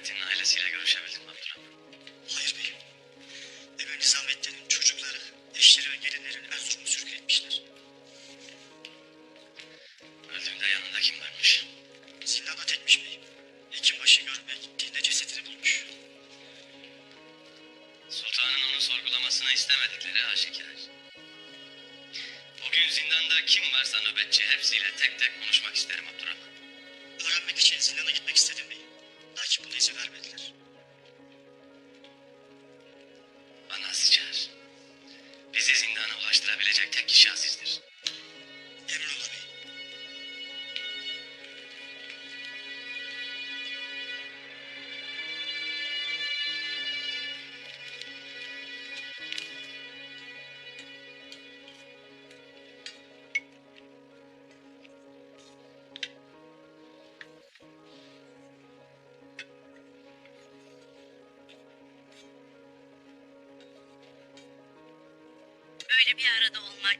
Nizamettin'in ailesiyle görüşebildin mi Abdurrahman? Hayır beyim. Emir Nizamettin'in çocukları, eşleri ve gelinlerini Erzurum'a sürgün etmişler. Öldüğünde yanında kim varmış? Zindana tekmiş beyim. Hekimbaşı görmeye gittiğinde cesedini bulmuş. Sultanın onu sorgulamasını istemedikleri aşikar. Bugün zindanda kim varsa nöbetçi hepsiyle tek tek konuşmak isterim Abdurrahman. Öğrenmek için zindana gitmek istedim beyim. Lakin buna izin vermediler. Bana sıçar. Bizi zindana ulaştırabilecek tek kişi Aziz'dir. Emin olur beyim. Böyle bir arada olmak,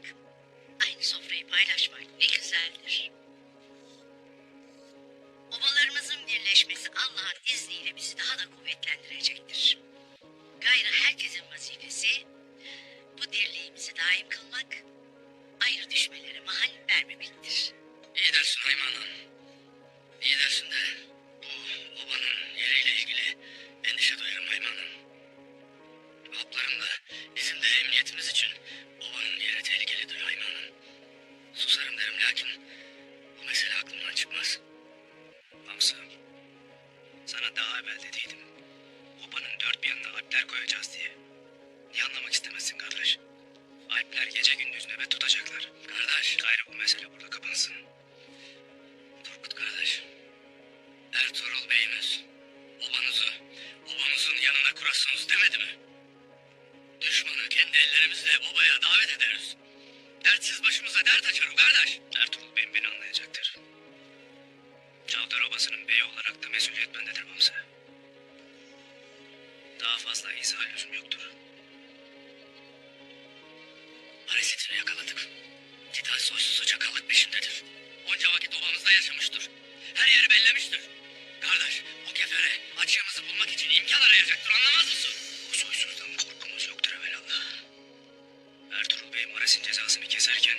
aynı sofrayı paylaşmak ne güzeldir. Obalarımızın birleşmesi Allah'ın izniyle bizi daha da kuvvetlendirecektir. Gayrı herkesin vazifesi, bu dirliğimizi daim kılmak, ayrı düşmelere mahal vermemektir. İyi dersin Hayman'ım. İyi dersin de bu obanın yeriyle ilgili endişe duyarım Hayman'ım. Hapların da bizim de emniyetimiz için obanın yeri tehlikelidir Hayman'ım. Susarım derim lakin bu mesele aklımdan çıkmaz. Hamza, sana daha evvel dediydim. Obanın dört bir yanına alpler koyacağız diye. Niye anlamak istemezsin kardeş? Alpler gece gündüz nöbet tutacaklar. Kardeş, gayrı bu mesele burada kapansın. Turgut kardeş, Ertuğrul Bey'imiz obanızın yanına kurasınız demedi mi? Düşmanı kendi ellerimizle obaya davet ederiz. Dertsiz başımıza dert açar o kardeş. Ertuğrul Bey'im beni anlayacaktır. Çavdar Obası'nın beyi olarak da mesuliyet bendedir Bamsa. Daha fazla izah lüzum yoktur. Parazitini yakaladık. Titan soysuzca çakallık peşindedir. Onca vakit obamızda yaşamıştır. Her yeri bellemiştir. Kardeş, o kefere açığımızı bulmak için imkan arayacaktır, anlamaz mısın? O soysuzdan korkumuz yoktur evelallah. Ertuğrul Bey Mares'in cezasını keserken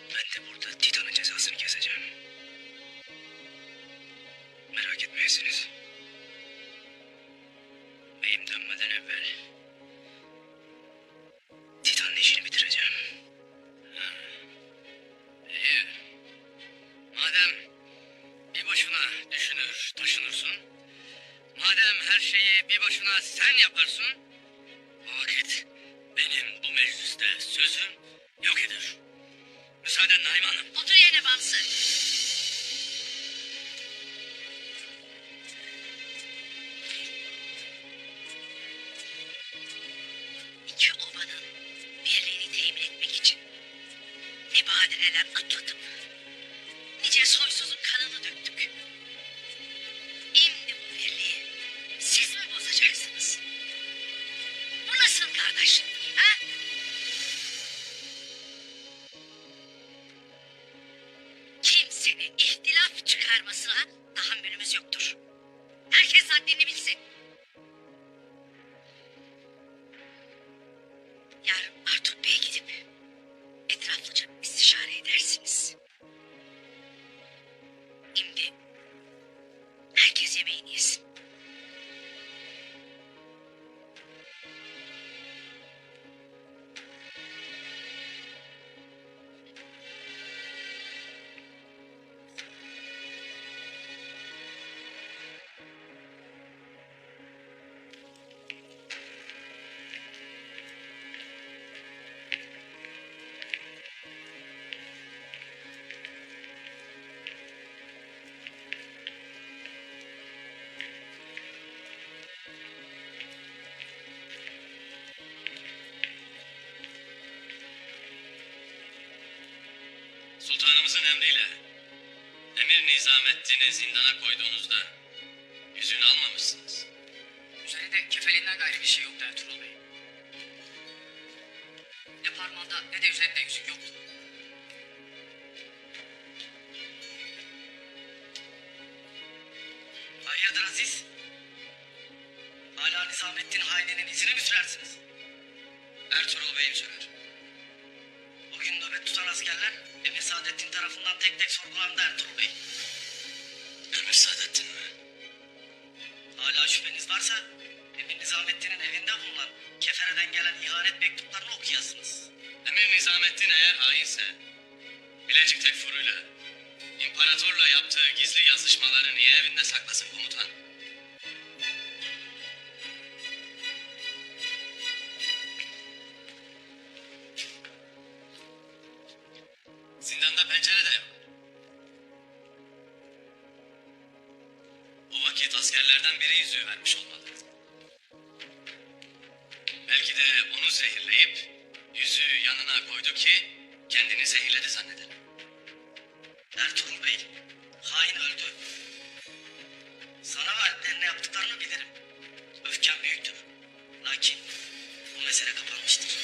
ben de burada Titan'ın cezasını keseceğim. Merak etmeyesiniz. Beyim dönmeden evvel Titan'ın işini bitireceğim. İyi. Madem bir başına düşünür, taşınırsın. Madem her şeyi bir başına sen yaparsın. O vakit benim bu mecliste sözüm yok eder. Müsaadenle Hayman'ım. Otur yerine Bamsı. İki obanın birliğini temin etmek için ne badireler atladım. Nice soysuzun kanını döktük. Şimdi bu birliği siz mi bozacaksınız? Bu nasıl kardeşliktir, ha? Kimsenin ihtilaf çıkarmasına tahammülümüz yoktur. Herkes haddini bilsin. Yarın Artuk Bey'e gidip etraflıca istişare edersiniz. Şimdi herkes yemeğini yesin. Sultanımızın emriyle Emir Nizamettin'i zindana koyduğunuzda yüzüğünü almamışsınız. Üzerinde kefelinden gayrı bir şey yoktu Ertuğrul Bey. Ne parmağında ne de üzerinde yüzük yoktu. Hayırdır Aziz? Nizamettin haininin izini mi sürersiniz? Ertuğrul Bey'im sürer. Bugün nöbet tutan askerler Emir Saadettin tarafından tek tek sorgulandı Ertuğrul Bey. Emir Saadettin mi? Hala şüpheniz varsa Emir Nizamettin'in evinde bulunan kefereden gelen ihanet mektuplarını okuyasınız. Emir Nizamettin eğer hainse Bilecik Tekfuru'yla İmparatorla yaptığı gizli yazışmaları niye evinde saklasın komutan? Zindanda pencere de yok. O vakit askerlerden biri yüzüğü vermiş olmalı. Belki de onu zehirleyip yüzüğü yanına koydu ki kendini zehirledi zannedelim. Ertuğrul Bey, hain öldü. Sana ve alplerine yaptıklarını bilirim. Öfkem büyüktür. Lakin bu mesele kapanmıştır.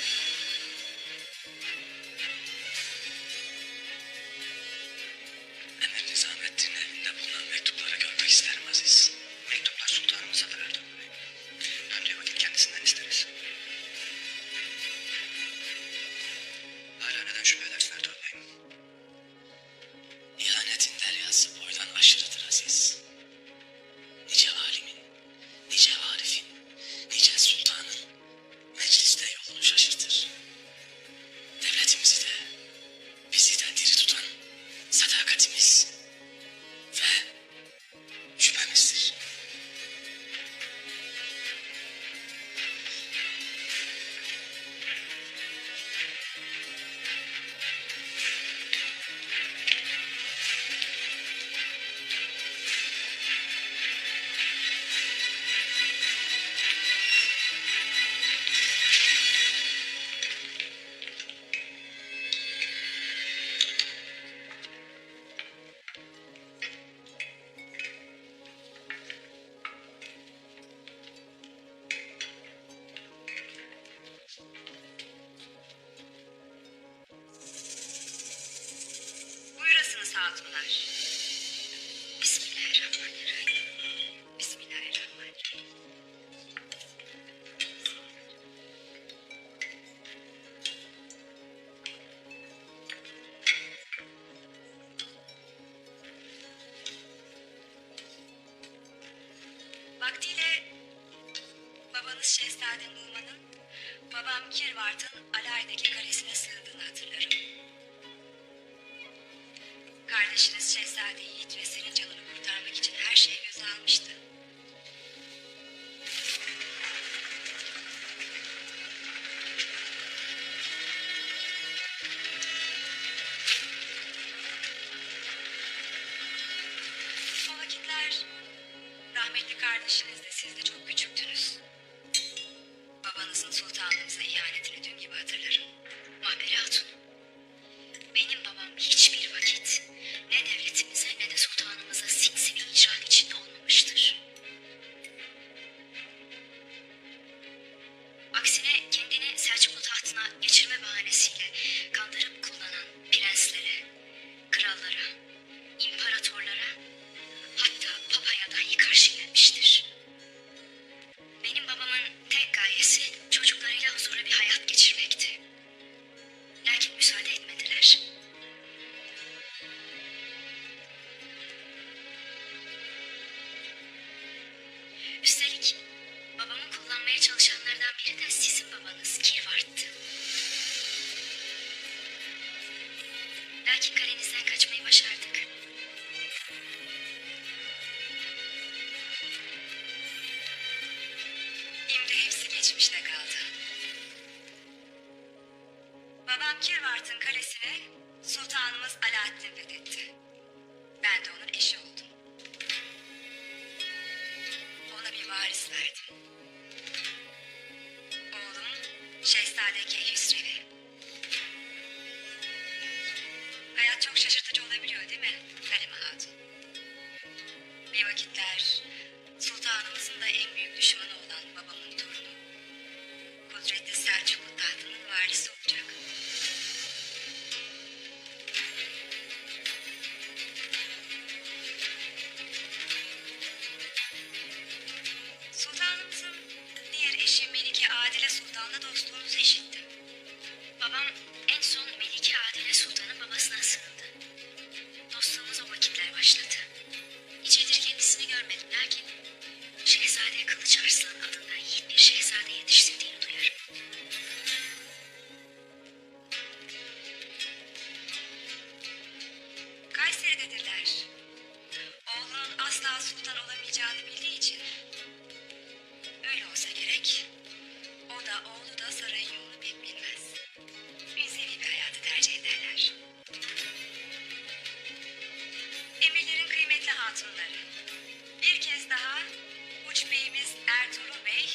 Emir Nizamettin'in evinde bulunan mektupları görmek isterim Aziz. Mektuplar sultanımızadır Ertuğrul Bey. Döndüğü vakit kendisinden isteriz. Hala neden şüphe edersin Ertuğrul Bey? İhanetin deryası boydan aşırıdır Aziz. Nice alimin, nice arifin, nice sultanın mecliste yolunu şaşırtır. Devletimizi de, bizi de diri tutan sadakatimiz ve şüphemizdir. Buyurasınız hatunlar. Bismillahirrahmanirrahim. Bismillahirrahmanirrahim. Vaktiyle babanız Şehzade Numan'ın babam Kirvart'ın Alay'daki kalesine sığındığını hatırlarım. Kardeşiniz Şehzade Yiğit ve senin canını kurtarmak için her şeyi göze almıştı. O vakitler rahmetli kardeşiniz de siz de çok küçüktünüz. Babanızın sultanlığınıza ihanetini dün gibi hatırlarım. Mahperi Hatun, benim babam hiçbir vakit ne devletimize ne de sultanımıza sinsi bir icraat içinde olmamıştır. Aksine kendini Selçuklu tahtına geçirme bahanesiyle kandırıp kullanan prenslere, krallara, imparatorlara, hatta papaya dahi karşı gelmiştir. Benim babamın tek gayesi çocuklarıyla huzurlu bir hayat geçirmekti. Lakin müsaade etmediler. Üstelik babamı kullanmaya çalışanlardan biri de sizin babanız Kirvart'tı. Lakin kalenizden kaçmayı başardık. Şimdi hepsi geçmişte kaldı. Babam Kirvart'ın kalesine sultanımız Alaaddin fethetti. Ben de onun eşi oldum. Ona bir varis verdim. Oğlum Şehzade Keyhüsrevi. Hayat çok şaşırtıcı olabiliyor değil mi Halime Hatun? Bir vakitler sultanımızın da en büyük düşmanı olan babamın torunu, kudretli Selçuklu tahtının varisi olacak. Sultanımızın Sultan'la dostluğunuzu işittim. Babam en son Melike Adile Sultan'ın babasına sığındı. Dostluğumuz o vakitler başladı. Hiç Edir kendisini görmedim lakin Şehzade Kılıç Arslan adında yiğit bir şehzade yetiştirdiğini duyarım. Kayseri'dedirler. Oğlunun asla sultan olamayacağını bildiği için. Öyle olsa gerek. O da oğlu da sarayın yolunu pek bilmez. Münzevi bir hayatı tercih ederler. Emirlerin kıymetli hatunları. Bir kez daha Uç Beyimiz Ertuğrul Bey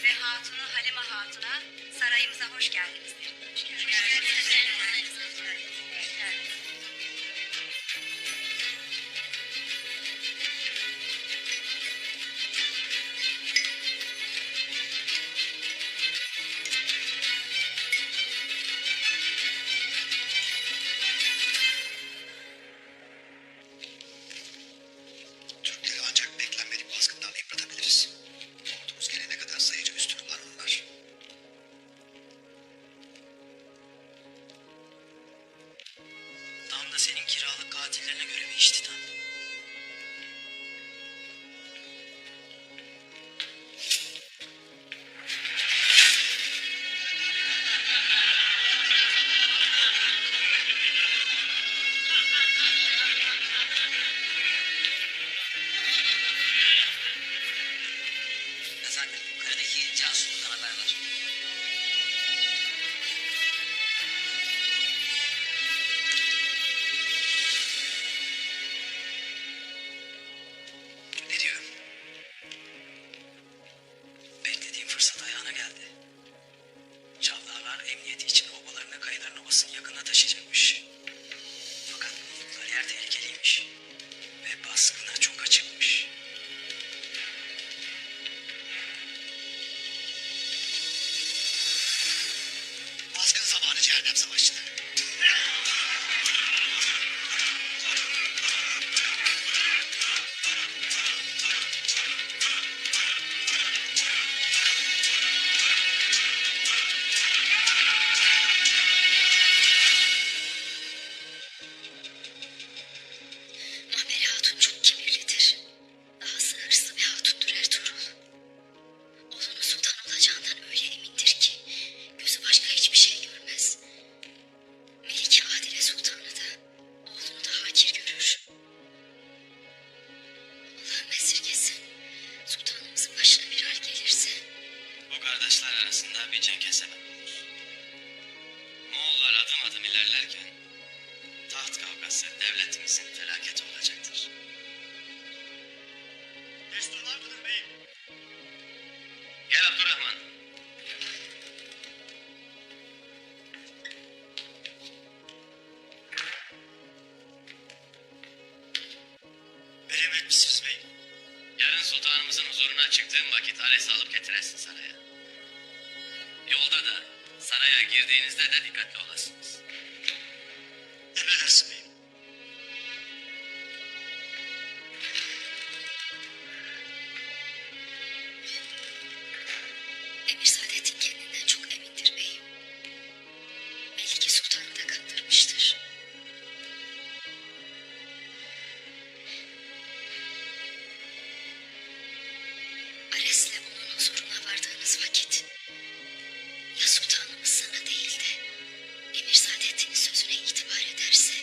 ve Hatunu Halime Hatun'a sarayımıza hoş geldiniz derim. Hoş geldiniz. Türkleri ancak beklenmedik baskınlarla yıpratabiliriz. Ordumuz gelene kadar sayıca üstün olan onlar. Tam da senin kiralık katillerine göre bir işti tam. Efendim, kaledeki casusluktan haber var. Ne diyor? Beklediğim fırsat ayağına geldi. Çavdarlar emniyeti için obalarını Kayıların Ovası'nın yakınına taşıyacakmış. Fakat bulundukları yer tehlikeliymiş. Ve baskına çok açıkmış. Baskın zamanı cehennem savaşçıları. Mahmeri Hatun çok kibirlidir. Dahası hırslı bir hatundur Ertuğrul. Oğlunun sultan olacağından öyle emindir ki gözü başka hiçbir şey görmez. Melike Adile Sultanı da oğlunu da hakir görür. Allah'ım esirgesin. Sultanımızın başına bir hal gelirse. Bu kardeşler arasında bir cenk sebep olur. Moğollar adım adım ilerlerken taht kavgası devletimizin felaketi olacaktır. Destur var mıdır beyim? Gel Abdurrahman. Verememiş misiniz beyim? Yarın sultanımızın huzuruna çıktığım vakit Ares'i alıp getiresin saraya. Yolda da saraya girdiğinizde de dikkatli olasınız. Emredersin beyim. Emir Saadettin kendinden çok emindir beyim. Melike Sultan'ı da kandırmıştır. Ares'le onun huzuruna vardığınız vakit ya sultanımız sana değil de Emir Saadettin'in sözüne itibar ederse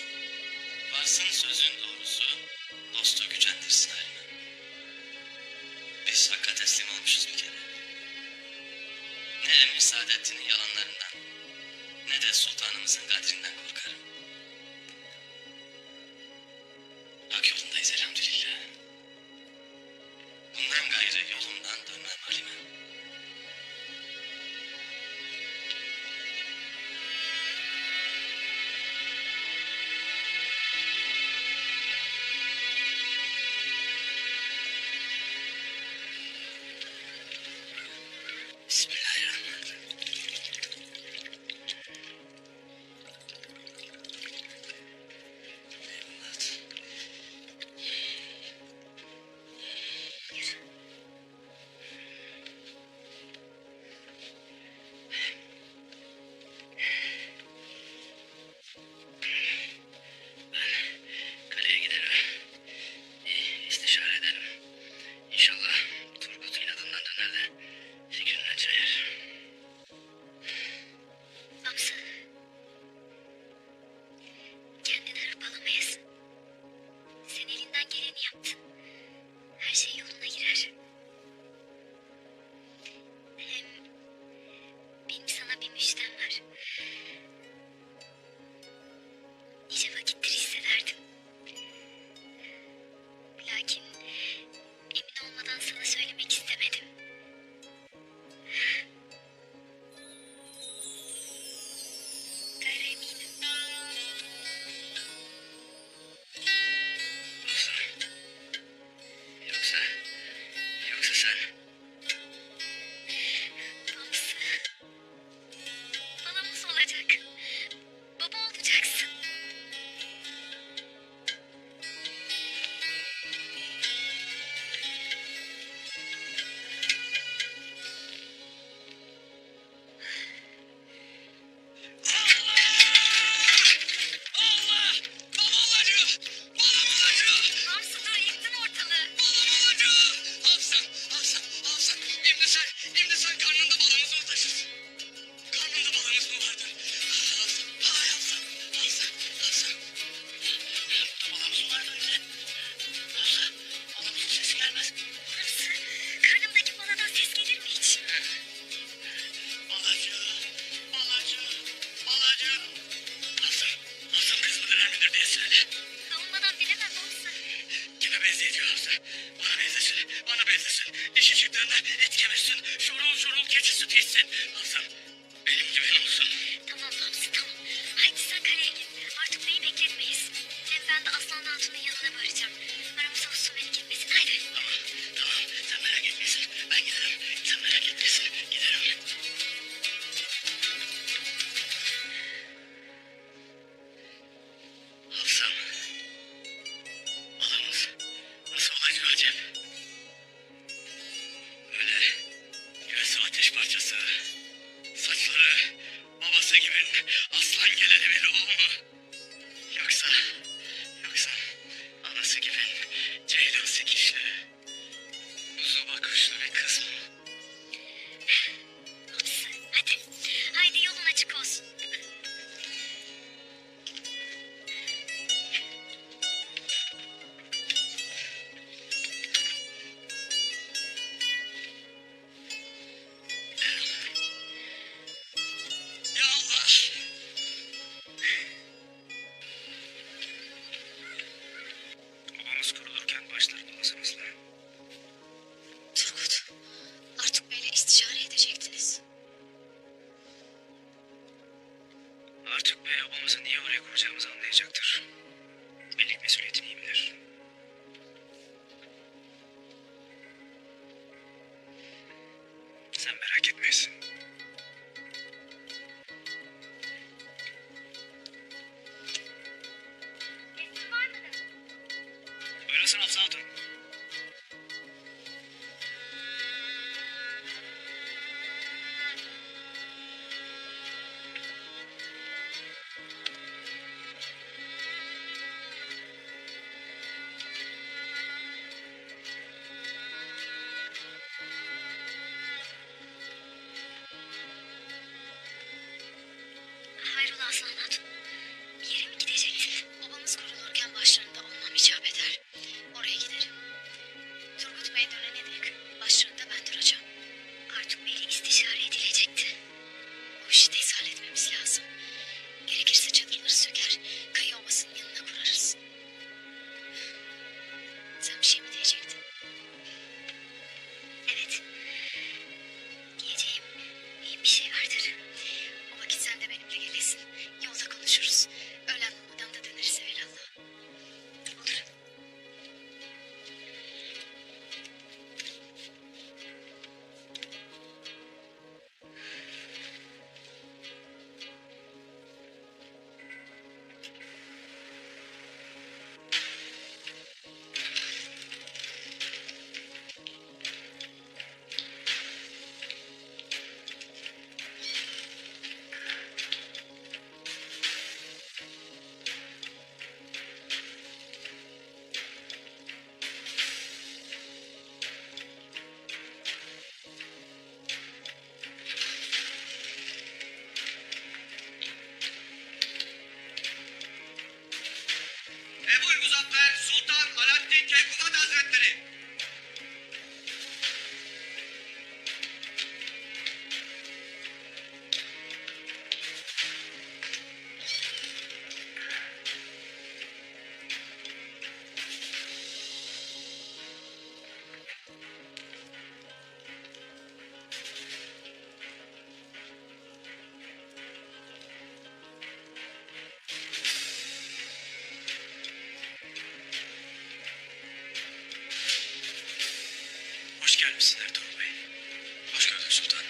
Varsın sözün doğrusu, dostu gücendirsin Halime. Biz hakka teslim olmuşuz bir kere. Ne Emir Saadettin'in yalanlarından, ne de sultanımızın kadrinden korkarım. Hak yolundayız elhamdülillah. Bundan gayrı yolumdan dönmem Halime. Bismillahirrahmanirrahim. neredesin? Dişi çıktığında et kemirsin, şorul şorul keçi sütü içsin. Hasan, benim gibi olsun. Tamam Hamsi tamam. Haydi sen kaleye git. Artık Bey'i bekletmeyiz. Hem ben de Aslan Hatun'un yanına varacağım. Aramıza husumet gitmesin. Haydi. Tamam, tamam. Sen merak etmesin. Ben giderim. Sen merak etmesin. Giderim. Hasan, balımız nasıl olacak acep? Öyle göğsü ateş parçası, saçları babası gibi aslan geleli bir oğul mu? Yoksa anası gibi ceylan sekişli, kuzu bakışlı bir kız mı? Hamsi hadi. Haydi yolun açık olsun. Ya Allah! Obamız kurulurken başlarında olsanızla. Turgut artık Bey'le istişare edecektiniz. Artık bey obamızı niye oraya kuracağımızı anlayacaktır. Birlik mesuliyetini iyi bilir. Sen merak etmesin. Buyurasın Hafsa Hatun. Hayrola Aslan Hatun? Bir yere mi gidecektin? Obamız kurulurken başlarında olmam icap eder. Oraya giderim. Turgut Bey dönene dek başlarında ben duracağım. Artık Bey'le istişare edilecekti. O işi tez halletmemiz lazım. Gerekirse çadırları söker, Kayı Obası'nın yanına kurarız. Sen bir şey mi diyecektin? Evet. Diyeceğim iyi bir şey vardır. O vakit sen de benimle gelirsin. Yolda konuşuruz. Öğlen olmadan da döneriz evelallah. Olur. Ebu'l Muzaffer Sultan Alaaddin Keykubat Hazretleri. Hoş gelmişsin Ertuğrul Bey. Hoş gördük sultanım.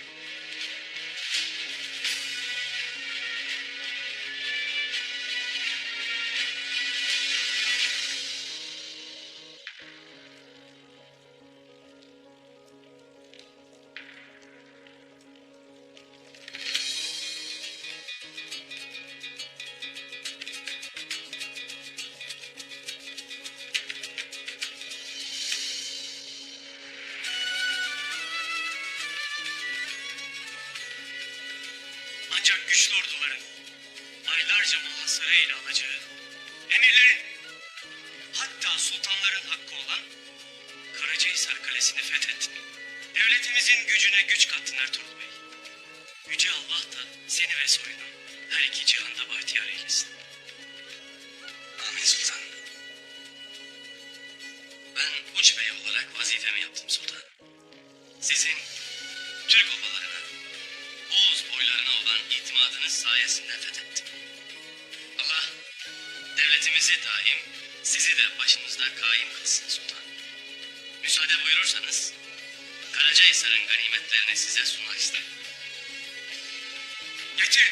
Ancak güçlü orduların aylarca muhasara ile alacağı, emirlerin, hatta sultanların hakkı olan Karacahisar Kalesi'ni fethettin. Devletimizin gücüne güç kattın Ertuğrul Bey. Yüce Allah da seni ve soyunu her iki cihanda bahtiyar eylesin. Amin sultanım. Ben Uç Bey olarak vazifemi yaptım sultanım. Sizin Türk obalarına, Oğuz boylarına olan itimadınız sayesinde fethettim. Allah devletimizi daim, sizi de başımızda kaim kılsın sultanım. Müsaade buyurursanız Karacahisar'ın ganimetlerini size sunmak isterim. Getir.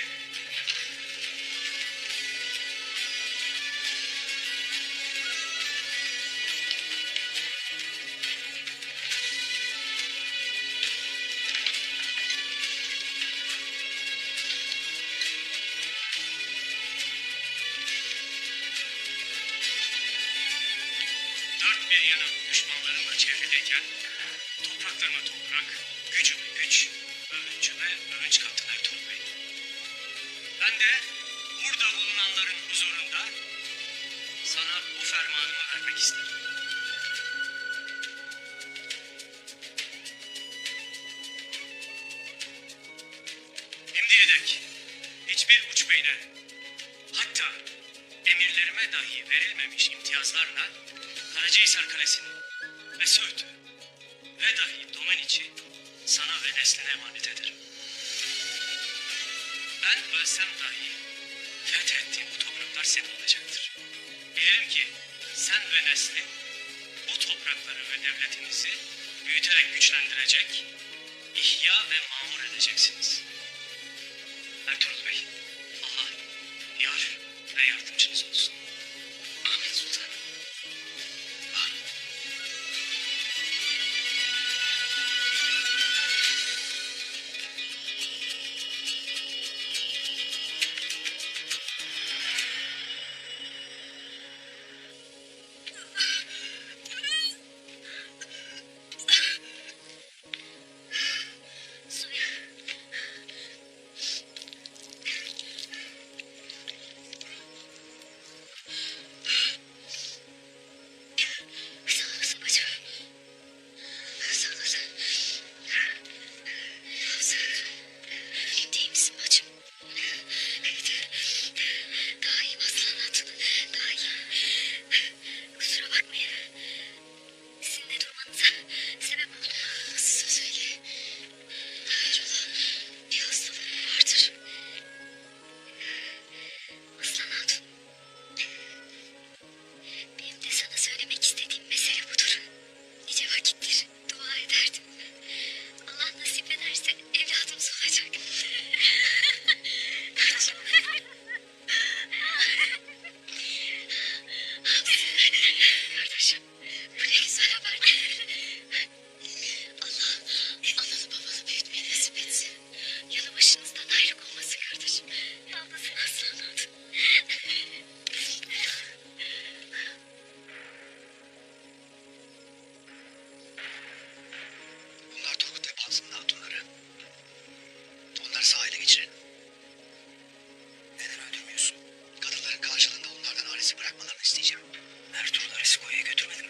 Dört bir yanım düşmanlarımla çevredeyken topraklarıma toprak, gücüme güç, övüncüme övünç kattın Ertuğrul Bey. Ben de burada bulunanların huzurunda sana bu fermanımı vermek isterim. Şimdiye dek hiçbir uç beyne, hatta emirlerime dahi verilmemiş imtiyazlarla Karacahisar Kalesi'ni ve Söğüt'ü ve dahi Domaniç'i sana ve nesline emanet ederim. Ben ölsem dahi fethettiğim bu topraklar senin olacaktır. Bilirim ki sen ve neslin bu toprakları ve devletinizi büyüterek güçlendirecek, ihya ve mamur edeceksiniz. Ertuğrul Bey, Allah yar ve yardımcınız olsun. Amin sultanım. Amin. Suya. Sağ olasın bacım. Sağ olasın. Sen iyi misin bacım? Evet. Daha iyiyim Aslan Hatun. Daha iyiyim. Kusura bakmayın. Sizinle durmanıza sebep oldum. Nasıl söyle? Hayrola? Bir hastalığın vardır. Aslan Hatun. Benim de sana söylemek istediğim mesele budur. Nice vakittir dua ederdim. Allah nasip ederse evladımız olacak. Kardeşim, bu ne güzel haber. Allah analı babalı büyütmeyi nasip etsin. Yanı başınızdan ayrık olmasın kardeşim. Yalnızsın Aslan Hatun. Bunlar Turgut ve Fatma'nın hatunları. Onları sahile geçirin. Neden öldürmüyorsun? Kadınların karşılığında onlardan Ares'i bırakmalarını isteyeceğim. Ertuğrul Ares'i koyuya götürmedi mi?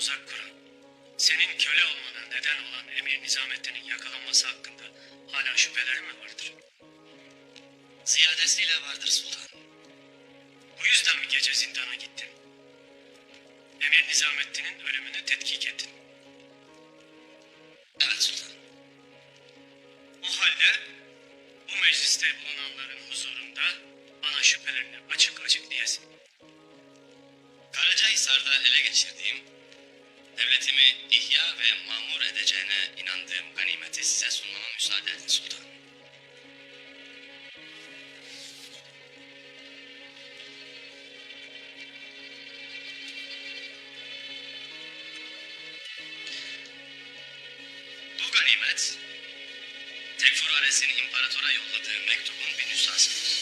tuzak kuran, senin köle olmana neden olan Emir Nizamettin'in yakalanması hakkında hala şüpheleri mi vardır? Ziyadesiyle vardır sultan. Bu yüzden mi gece zindana gittin? Emir Nizamettin'in ölümünü tetkik ettin. Evet sultan. O halde bu mecliste bulunanların huzurunda bana şüphelerini açık açık diyesin. Karacahisar'da ele geçirdiğim, devletimi ihya ve mamur edeceğine inandığım ganimeti size sunmama müsaade edin sultan. Bu ganimet, Tekfur Ares'in imparatora yolladığı mektubun bir nüshasıdır.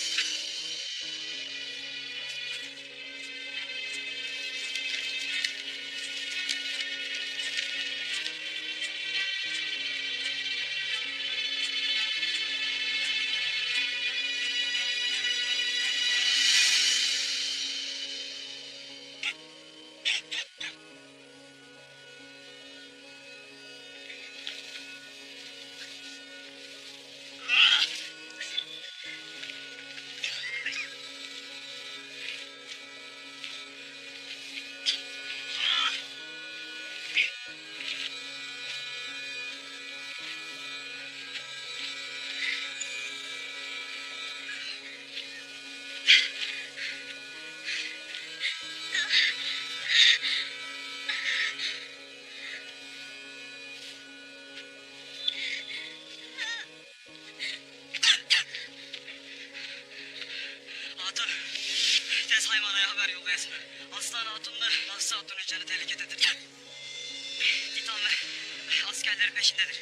Hatun, tez Haymana'ya haber yollayasın. Aslan Hatun'la Nafsı Hatun'un canı tehlikededir. Titan ve askerleri peşindedir.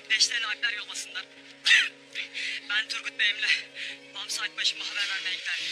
Peşlerine alpler yollasınlar. Ben Turgut Bey'imle Bamsı Akbaşı'ma haber vermeye giderim.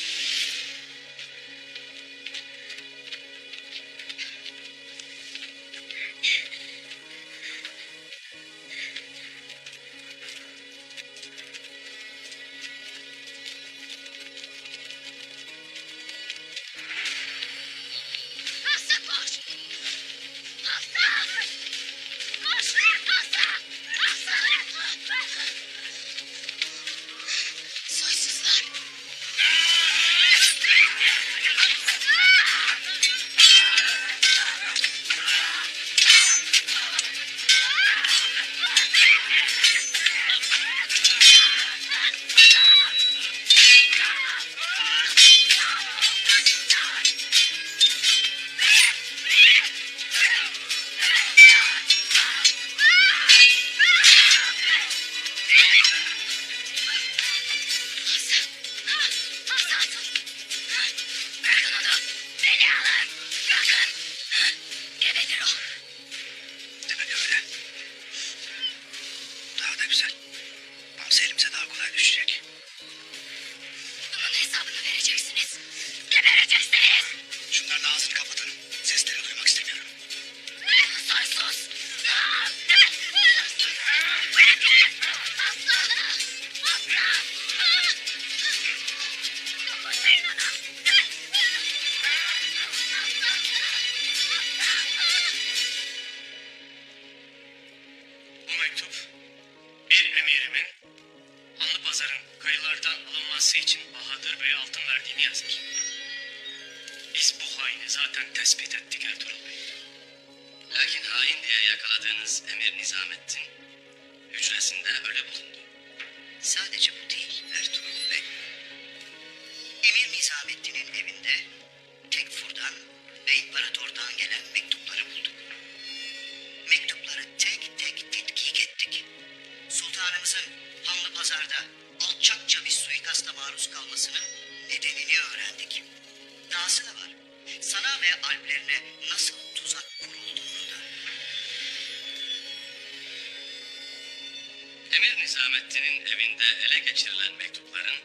Demek öyle. Daha da güzel. Bamsı elimize daha kolay düşecek. Bunun hesabını vereceksiniz. Gebereceksiniz. Şunların ağzını kapatalım. Sesleri duymak istemiyorum. Sen sus. Bırakın. Aslanım. Aslan. Dokunmayın ona. Bu mektup bir emirimin Hanlıpazar'ın kayılardan alınması için Bahadır Bey'e altın verdiğini yazar. Biz bu haini zaten tespit ettik Ertuğrul Bey. Lakin hain diye yakaladığınız Emir Nizamettin hücresinde öyle bulundu. Sadece bu değil Ertuğrul Bey. Emir Nizamettin'in evinde Tekfur'dan ve İmparator'dan gelen mektupları bulduk. Mektupları tek tek tetkik ettik. Sultanımızın Hanlıpazar'da alçakça bir suikasta maruz kalmasının nedenini öğrendik. Dahası da var. Sana ve alplerine nasıl tuzak kurulduğunu da. Emir Nizamettin'in evinde ele geçirilen mektupların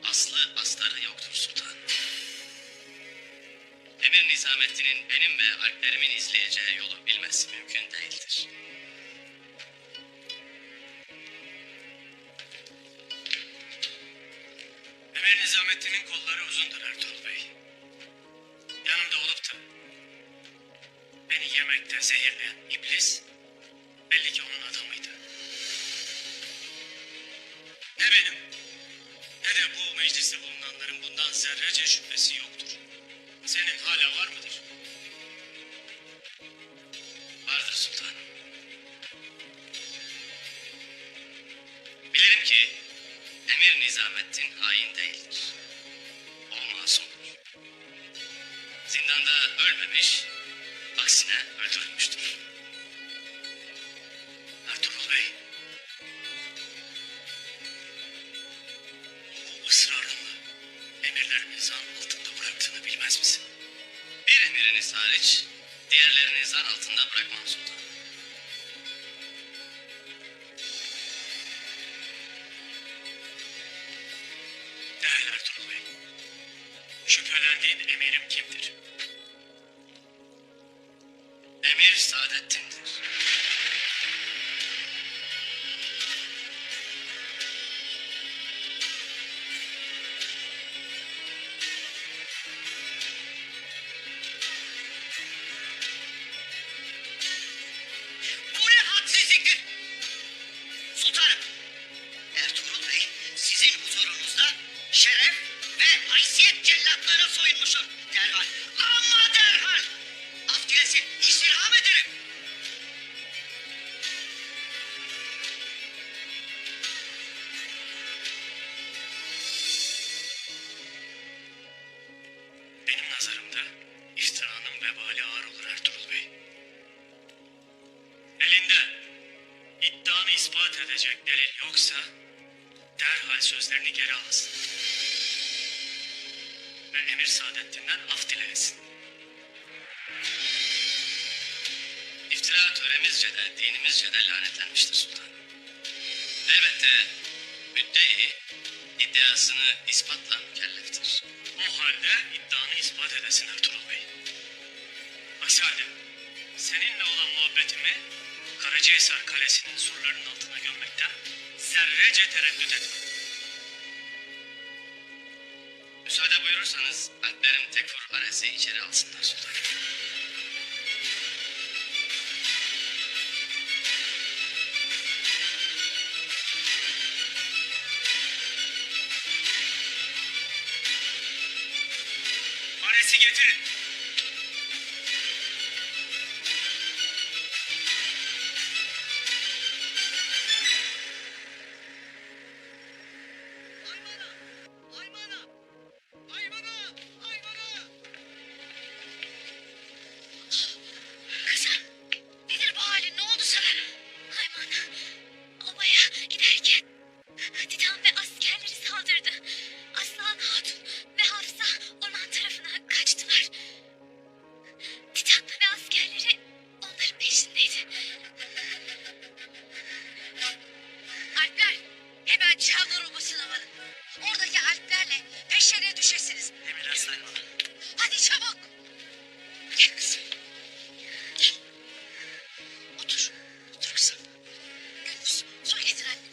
aslı astarı yoktur sultan. Emir Nizamettin'in benim ve alplerimin izleyeceği yolu bilmesi mümkün değildir. Emir Nizamettin'in kolları uzundur Ertuğrul Bey. Yanımda olup da birlikte zehirleyen iblis belli ki onun adamıydı. Ne benim ne de bu mecliste bulunanların bundan zerrece şüphesi yoktur. Senin hala var mıdır? Vardır sultanım. Bilirim ki Emir Nizamettin hain değildir. O masumdur. Zindanda ölmemiş, aksine öldürülmüştür. Ertuğrul Bey, bu ısrarınla emirlerimi zan altında bıraktığını bilmez misin? Bir emiriniz hariç diğerlerini zan altında bırakmam sultanım. Değil Ertuğrul Bey. Şüphelendiğin emirim kimdir? Emir Saadettin'dir. Bu ne hadsizliktir? Sultanım, Ertuğrul Bey sizin huzurunuzda şeref ve haysiyet cellatlığına soyunmuştur. Derhal, ama derhal af dilesin, istirham ederim. Benim nazarımda iftiranın vebali ağır olur Ertuğrul Bey. Elinde iddianı ispat edecek delil yoksa derhal sözlerini geri alasın. Ve Emir Saadettin'den af dileyesin. İftira töremizce de dinimizce de lanetlenmiştir sultanım. Elbette müddei iddiasını ispatla mükelleftir. O halde iddianı ispat edesin Ertuğrul Bey. Aksi halde seninle olan muhabbetimi Karacahisar Kalesi'nin surlarının altına gömmekten zerrece tereddüt etmem. Müsaade buyurursanız alplerim Tekfur Ares'i içeri alsınlar sultanım. Ares'i getirin. Kızım, nedir bu halin? Ne oldu sana? Haymana, obaya giderken Titan ve askerleri saldırdı. Aslan Hatun ve Hafsa orman tarafına kaçtılar. Titan ve askerleri onların peşindeydi. Alpler, hemen Çavdar Obası'na varın. Oradaki alplerle peşlerine düşesiniz. Emirler Haymana. Hadi çabuk. Gel kızım. Gel. Otur. Otur kızım. Gülüz, su getir anne.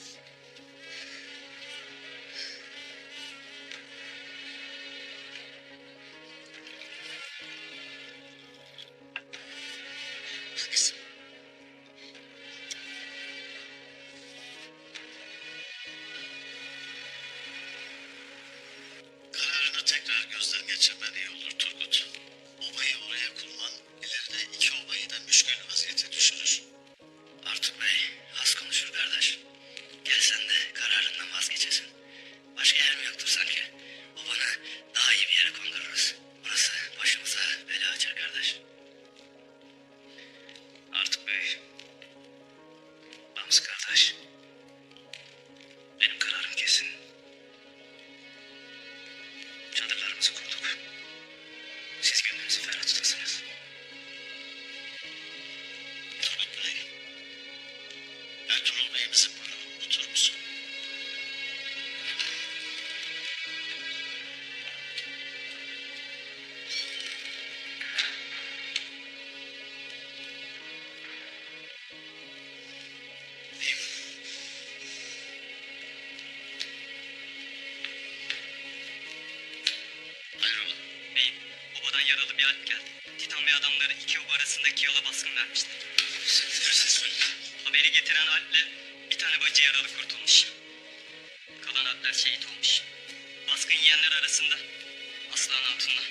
Al kızım. Kararını tekrar gözden geçirmen iyi olur Turgut. Obayı oraya kurman ileride iki obayı da müşkül vaziyete düşürür. Artuk Bey az konuşur kardeş. Gel sen de kararından vazgeçesin. Başka yer mi yoktur sanki? Obana daha iyi bir yere kondururuz. Burası başımıza bela açar kardeş. Artuk Bey, Bamsı kardeş. Benim kararım kesin. Çadırlarımızı kurduk. Siz gönlünüzü ferah tutasınız. Turgut Bey, Ertuğrul Bey'imizin burada unutur musun? Hayrola? Beyim, obadan yaralı bir alp geldi. Titan ve adamları iki oba arasındaki yola baskın vermişler. Haberi getiren alple bir tane bacı yaralı kurtulmuş. Kalan alpler şehit olmuş. Baskın yiyenler arasında Aslan Hatun'la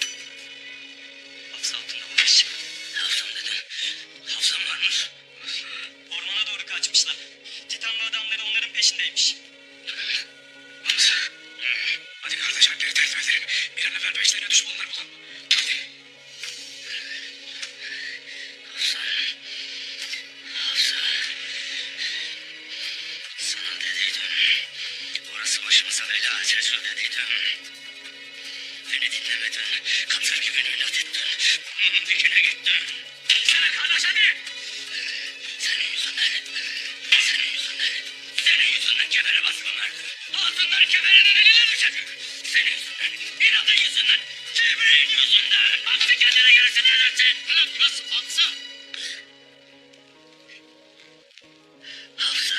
Hafsa Hatun'la varmış. Hafsam dedin. Hafsam varmış. Ormana doğru kaçmışlar. Titan ve adamları onların peşindeymiş. Hamza. Hadi kardeş alpleri tertip edelim. Bir an evvel peşlerine düşüp onları bulalım. Hadi. Hafsa. Hafsa. Sana dediydim. Orası başımıza bela açar dediydim. Beni dinlemedin. Katır gibi inat ettin. Bunun dikine gittin. Sana kardeş hadi. Senin yüzünden. Senin yüzünden. Senin yüzünden kefere baskınlardı. Altınlar keferenin eline düşecek. Senin yüzünden. İnadın yüzünden. Kibrin yüzünden. Hapsi kendine gelirsin edersin. Nasıl Hapsa? Hafsa.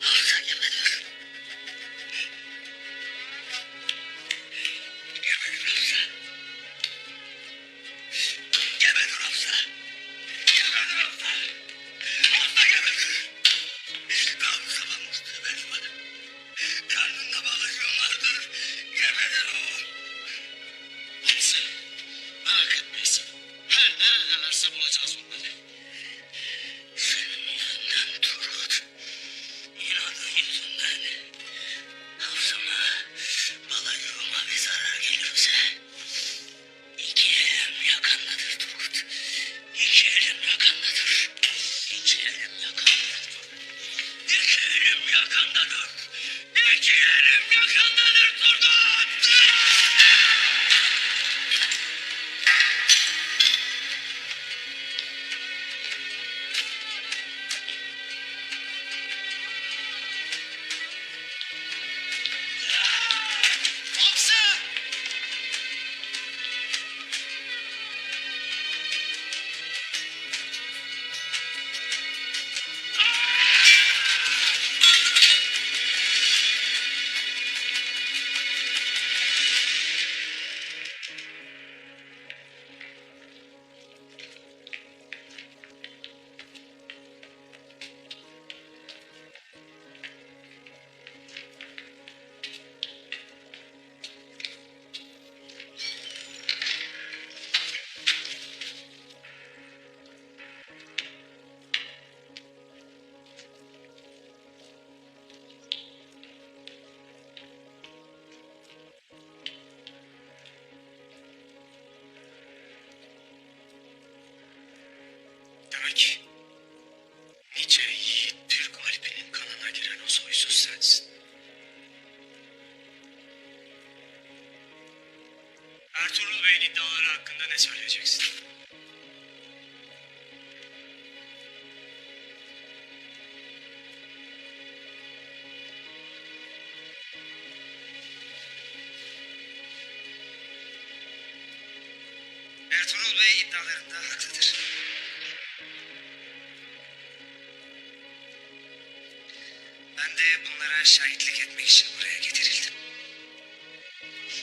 Hafsa gebedir. Gebedir Hafsa. Gebedir Hafsa. Gebedir Hafsa. Hafsa gebedir. Namusa bakmıştı benim adım. Karnında balışım vardır. Gebedir o. Hafsa. Merak etmeyiz. Her neredelerse bulacağız onları. Senin yüzünden Turgut. İnadın yüzünden. Hafsama, balayıma bir zarar gelirse iki elim yakandadır Turgut. İki elim yakandadır. İki elim yakandadır. İki elim yakandadır. İki elim yakandadır Turgut. Hapsa! Demek nice yiğit Türk Alpi'nin kanına giren o soysuz sensin. Ertuğrul Bey'in iddiaları hakkında ne söyleyeceksin? Ertuğrul Bey iddialarında haklıdır. Ben de bunlara şahitlik etmek için buraya getirildim.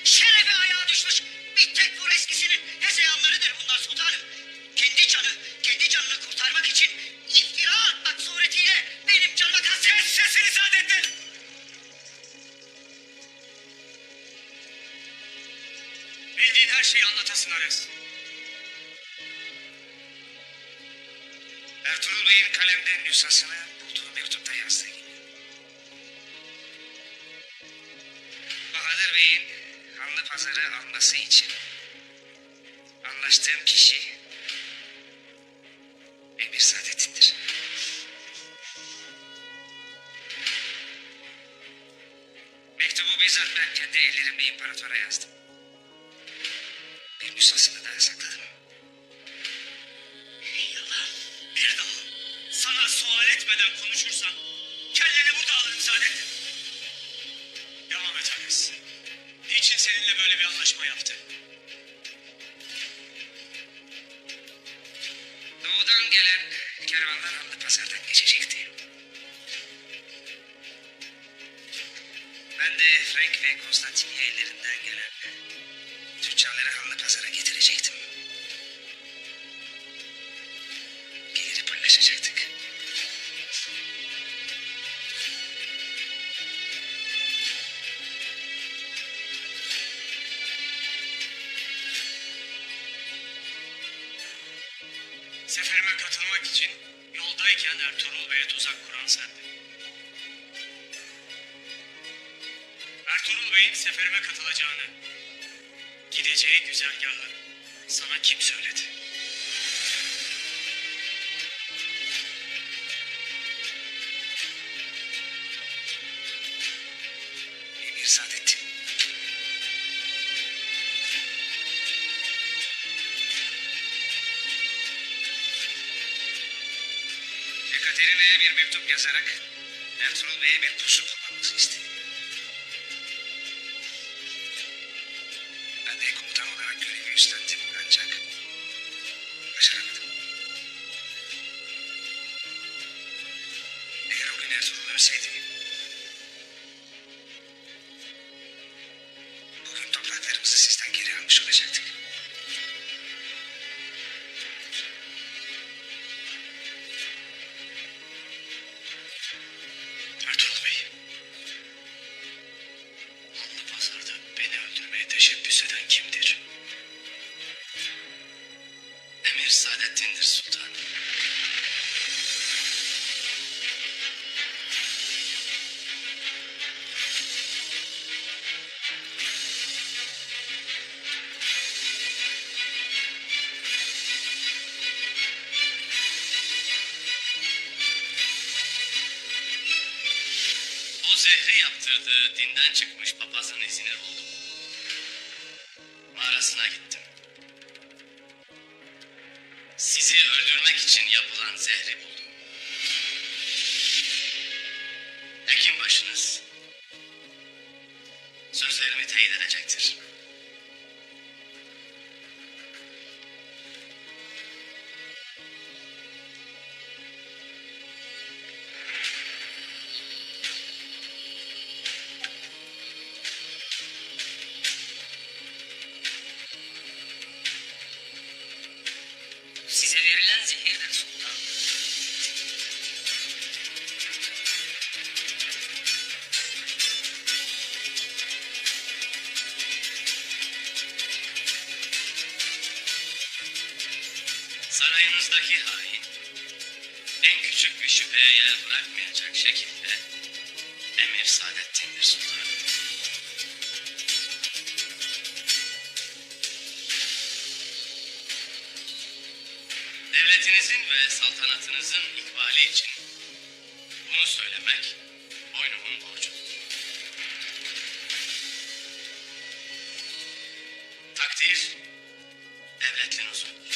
Şerefi ayağa düşmüş. Bir tek vur eskisinin hezeyanlarıdır bunlar sultanım. Kendi canını kurtarmak için iftira atmak suretiyle benim canıma kastet. Sesini Saadettin! Bildiğin her şeyi anlatasın Ares. Ertuğrul Bey'in kalemden nüshasını bulduğu mektupta yazdığı gibi. Bahadır Bey'in Hanlı Pazarı alması için anlaştığım kişi Emir Saadettin'dir. Mektubu bizzat ben kendi ellerimle imparatora yazdım. Bir nüshasını daha sakladım. Yalan. Bir daha sana sual etmeden konuşursan kelleni burada alırım Saadettin. Devam et Ares. Niçin seninle böyle bir anlaşma yaptı? Doğudan gelen kervanlar Hanlı Pazar'dan geçecekti. Ben de Frank ve Konstantiniye ellerinden gelen tüccarları Hanlı pazara getirecektim. Geliri paylaşacaktık. Seferime katılmak için yoldayken Ertuğrul Bey'e tuzak kuran sendin. Ertuğrul Bey'in seferime katılacağını, gideceği güzergahı sana kim söyledi? Emir Saadettin. Ekaterina'ya bir mektup yazarak Ertuğrul Bey'e bir pusu kurmamızı istedi. Ben de komutan olarak görevi üstlendim ancak başaramadım. Eğer o gün Ertuğrul ölseydi, bugün topraklarımızı sizden geri almış olacaktık. Ertuğrul Bey, Anlı Pazar'da beni öldürmeye teşebbüs eden kimdir? Emir Saadettin'dir sultanım. O zehri yaptırdığı dinden çıkmış papazın izini buldum. Mağarasına gittim. Sizi öldürmek için yapılan zehri buldum. Hekim başınız sözlerimi teyit edecektir. Size verilen zehirdir sultan. Sarayınızdaki hain en küçük bir şüpheye yer bırakmayacak şekilde Emir Saadettin'dir sultanım. Devletinizin ve saltanatınızın ikbali için bunu söylemek boynumun borcu. Takdir devletin huzurundur.